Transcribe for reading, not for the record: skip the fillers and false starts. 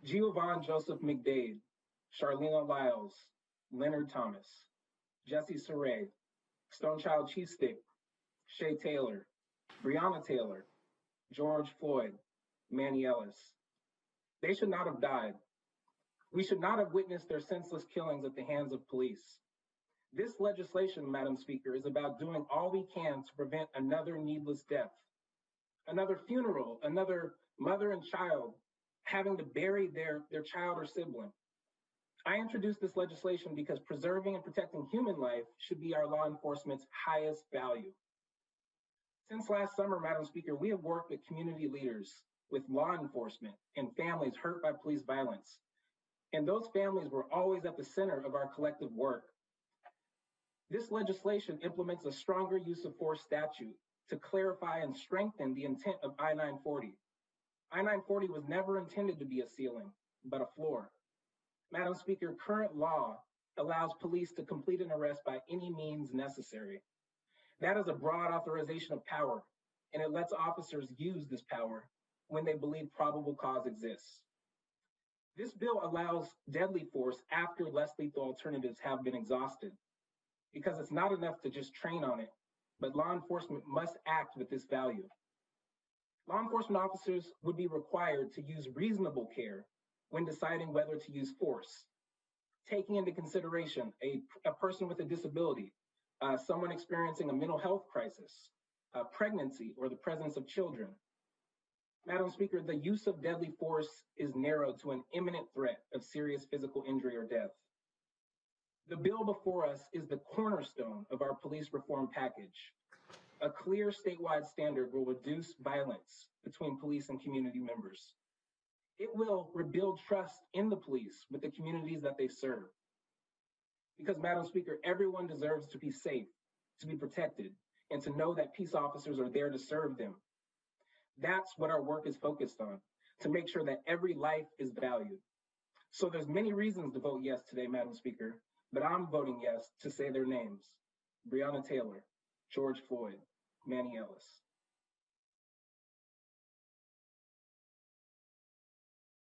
Giovanni Joseph McDade, Charlena Lyles, Leonard Thomas, Jesse Saray, Stonechild Chiefstick, Shay Taylor, Breonna Taylor, George Floyd, Manny Ellis. They should not have died. We should not have witnessed their senseless killings at the hands of police. This legislation, Madam Speaker, is about doing all we can to prevent another needless death, another funeral, another mother and child having to bury their child or sibling. I introduced this legislation because preserving and protecting human life should be our law enforcement's highest value. Since last summer, Madam Speaker, we have worked with community leaders, with law enforcement, and families hurt by police violence. And those families were always at the center of our collective work. This legislation implements a stronger use of force statute to clarify and strengthen the intent of I-940. I-940 was never intended to be a ceiling, but a floor. Madam Speaker, current law allows police to complete an arrest by any means necessary. That is a broad authorization of power, and it lets officers use this power when they believe probable cause exists. This bill allows deadly force after less lethal alternatives have been exhausted, because it's not enough to just train on it, but law enforcement must act with this value. Law enforcement officers would be required to use reasonable care when deciding whether to use force, taking into consideration a person with a disability, someone experiencing a mental health crisis, pregnancy, or the presence of children. Madam Speaker, the use of deadly force is narrowed to an imminent threat of serious physical injury or death. The bill before us is the cornerstone of our police reform package. A clear statewide standard will reduce violence between police and community members. It will rebuild trust in the police with the communities that they serve. Because, Madam Speaker, everyone deserves to be safe, to be protected, and to know that peace officers are there to serve them. That's what our work is focused on, to make sure that every life is valued. So there's many reasons to vote yes today, Madam Speaker, but I'm voting yes to say their names: Breonna Taylor, George Floyd, Manny Ellis.